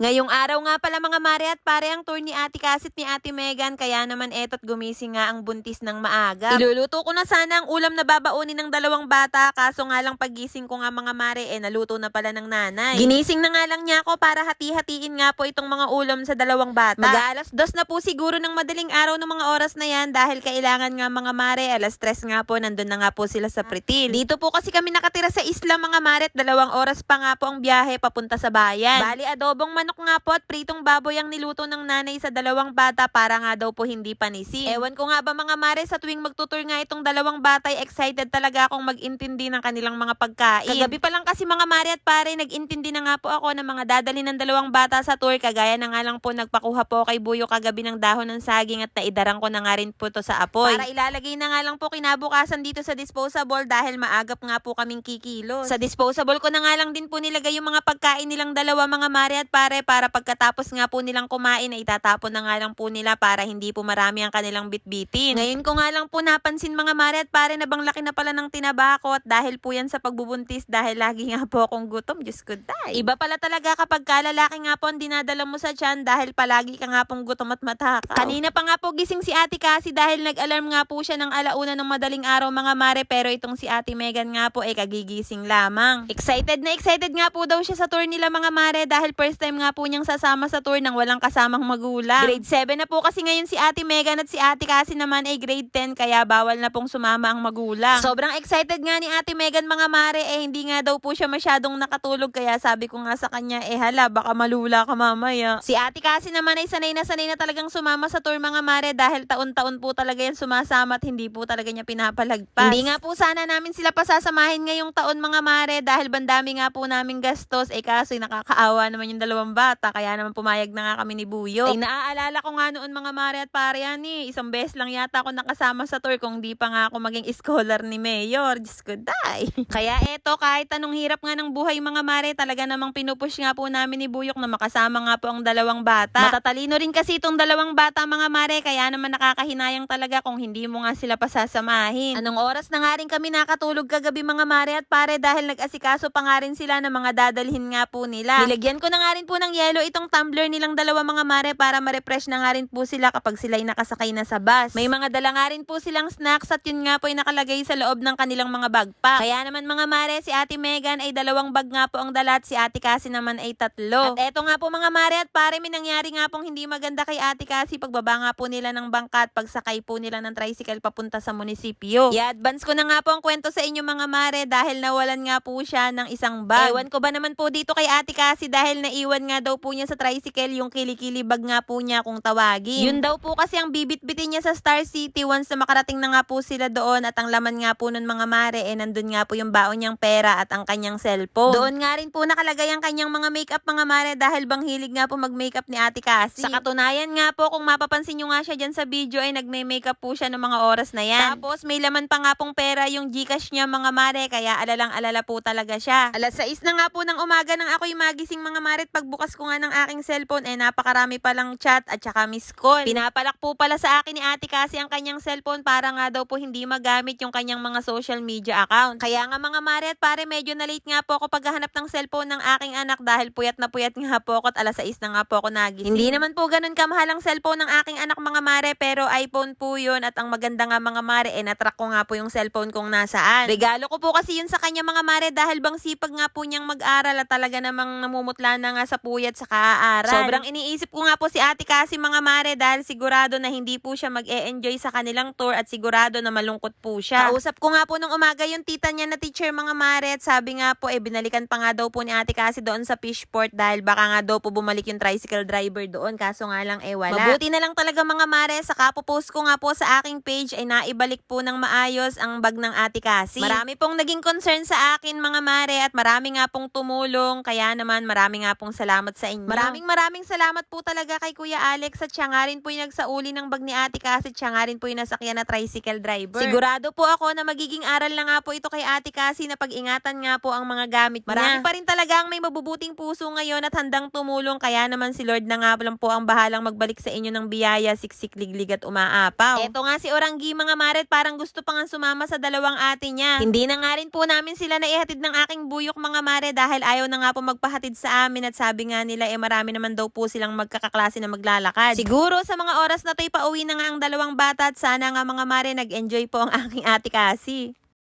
Ngayong araw nga pala mga mare at pare ang tour ni Ate Cassie at ni Ate Megan, kaya naman eto't gumising nga ang buntis ng maaga. Iluluto ko na sana ang ulam na babaunin ng dalawang bata, kaso nga lang pagising ko nga mga mare naluto na pala ng nanay. Ginising na nga lang niya ako para hati-hatiin nga po itong mga ulam sa dalawang bata. Mag-aalas 2 na po siguro ng madaling araw ng mga oras na yan dahil kailangan nga mga mare, alas 3 nga po nandun na nga po sila sa Pritil. Dito po kasi kami nakatira sa isla mga mare at 2 oras pa nga po ang biyahe papunta sa bayan. Bali adobong manok nga po at pritong baboy ang niluto ng nanay sa dalawang bata para nga daw po hindi panisin. Ewan ko nga ba mga mare, sa tuwing magtutur nga itong dalawang bata, excited talaga akong mag-intindi ng kanilang mga pagkain. Kagabi pa lang kasi mga mare at pare, nag-intindi na nga po ako ng mga dadalhin ng dalawang bata sa tour, kagaya na nga lang po nagpakuha po kay Buyo kagabi ng dahon ng saging at naidarang ko na nga rin po to sa apoy. Para ilalagay na nga lang po kinabukasan dito sa disposable dahil maagap nga po kaming kikilos. Sa disposable ko na nga lang din po nilagay yung mga pagkain nilang dalawa mga mare at pare, para pagkatapos nga po nilang kumain ay itatapon na nga lang po nila para hindi po marami ang kanilang bitbitin. Ngayon ko nga lang po napansin mga mare at pare na bang laki na pala ng tinaba ko, at dahil po yan sa pagbubuntis dahil lagi nga po akong gutom. Diyos ko day. Iba pala talaga kapag kalalaki nga po ang dinadala mo sa tiyan dahil palagi ka nga pong gutom at matakaw. Kanina pa nga po gising si Ate Cassie dahil nag-alarm nga po siya ng 1:00 ng madaling araw mga mare, pero itong si Ate Megan nga po ay kagigising lamang. Excited na excited nga po daw siya sa tour nila mga mare dahil first time nga po niyang sasama sa tour nang walang kasamang magulang. Grade 7 na po kasi ngayon si Ate Megan at si Ate Cassie naman ay grade 10, kaya bawal na pong sumama ang magulang. Sobrang excited nga ni Ate Megan mga mare, hindi nga daw po siya masyadong nakatulog, kaya sabi ko nga sa kanya hala baka malula ka mamaya. Si Ate Cassie naman ay sanay na talagang sumama sa tour mga mare dahil taon-taon po talaga yan sumasama at hindi po talaga niya pinapalagpas. Hindi nga po sana namin sila pasasamahin ngayong taon mga mare dahil bandami nga po namin gastos, kaso nakakaawa naman yung dalawang bata, kaya naman pumayag na nga kami ni Buyo. Ay naaalala ko nga noon mga mare at pare yan isang beses lang yata ako nakasama sa tour kung di pa nga ako maging scholar ni Mayor. Diyos ko day. Kaya eto, kahit anong hirap nga ng buhay mga mare, talaga namang pinupush nga po namin ni Buyok na makasama nga po ang dalawang bata. Matatalino rin kasi itong dalawang bata mga mare, kaya naman nakakahinayang talaga kung hindi mo nga sila pasasamahin. Anong oras na nga rin kami nakatulog kagabi mga mare at pare dahil nag-asikaso pa nga rin sila ng mga dadalhin nga po nila. Nilagyan ko na nga rin po ng yelo itong tumbler nilang dalawa mga mare para ma-refresh na nga rin po sila kapag sila'y nakasakay na sa bus. May mga dala nga rin po silang snacks at yun nga po ay nakalagay sa loob ng kanilang mga backpack. Kaya naman mga mare, si Ate Megan ay 2 bag nga po ang dala at si Ate Cassie naman ay 3. At eto nga po mga mare at pare, may nangyari nga pong hindi maganda kay Ate Cassie pagbaba nga po nila ng bangka at pagsakay po nila ng tricycle papunta sa munisipyo. I-advance ko na nga po ang kwento sa inyo mga mare dahil nawalan nga po siya ng isang bag. Ewan ko ba naman po dito kay Ate Cassie dahil naiwan nga daw po niya sa tricycle yung kilikili bag nga po niya kung tawagin. Yun daw po kasi ang bibit-bitin niya sa Star City once na makarating na nga po sila doon, at ang laman nga po nun mga mare nandun nga po yung baon niyang pera at ang kanyang cellphone. Doon nga rin po nakalagay ang kanyang mga makeup mga mare dahil bang hilig nga po mag-makeup ni Ate Cassie. Sa katunayan nga po, kung mapapansin nyo nga siya dyan sa video ay nagme-makeup po siya ng mga oras na yan. Tapos may laman pa nga pong pera yung Gcash niya mga mare, kaya alalang-alala po talaga siya. Alas 6 na nga po ng umaga nang ako'y magising mga mare, at pagbukas ko nga ng aking cellphone napakarami palang chat at saka miss call. Pinapalak po pala sa akin ni Ate Cassie ang kanyang cellphone para nga daw po hindi magamit yung kanyang mga social media account. Kaya nga mga mare at pare, medyo na late nga po ako paghahanap ng cellphone ng aking anak dahil puyat na puyat nga po ako at alas 6 na nga po ako nagising. Hindi naman po ganun kamahal ang cellphone ng aking anak mga mare, pero iPhone po yun, at ang maganda nga mga mare natrack ko nga po yung cellphone kung nasaan. Regalo ko po kasi yun sa kanya mga mare dahil bang sipag nga po niyang mag-aral at talaga namang namumutla na nga sa puyat sa kaaral. Sobrang iniisip ko nga po si Ate Cassie mga mare dahil sigurado na hindi po siya mag-e-enjoy sa kanilang tour at sigurado na malungkot po siya. Kausap ko nga po nung umaga yung tita niya na teacher mga mare, at sabi nga po binalikan pa nga daw po ni Ate Cassie doon sa Fishport dahil baka nga daw po bumalik yung tricycle driver doon, kaso nga lang wala. Mabuti na lang talaga mga mare, saka po post ko nga po sa aking page ay naibalik po ng maayos ang bag ng Ate Cassie. Marami pong naging concern sa akin mga mare at marami nga pong tumulong, kaya naman marami nga pong salamat sa inyo. Maraming salamat po talaga kay Kuya Alex, at siya nga rin po yung nagsauli ng bag ni Ate Cassie, siya nga rin po yung nasakyan na tricycle driver. Sigurado po ako na magiging aral na nga po ito kay Ate Cassie na pag-ingatan nga po ang mga gamit niya. Marami pa rin talaga ang may mabubuting puso ngayon at handang tumulong, kaya naman si Lord na nga lang po ang bahalang magbalik sa inyo ng biyaya, siksik, liglig at umaapaw. Eto nga si Oranggi mga mare, parang gusto pa nga sumama sa dalawang ate niya. Hindi na nga rin po namin sila naihatid ng aking Buyok mga mare dahil ayaw na nga po magpahatid sa amin, at sabi sabi nga nila marami naman daw po silang magkakaklase na maglalakad. Siguro sa mga oras na to'y pauwi na nga ang dalawang bata at sana nga mga mare nag-enjoy po ang aking Ate Cassie.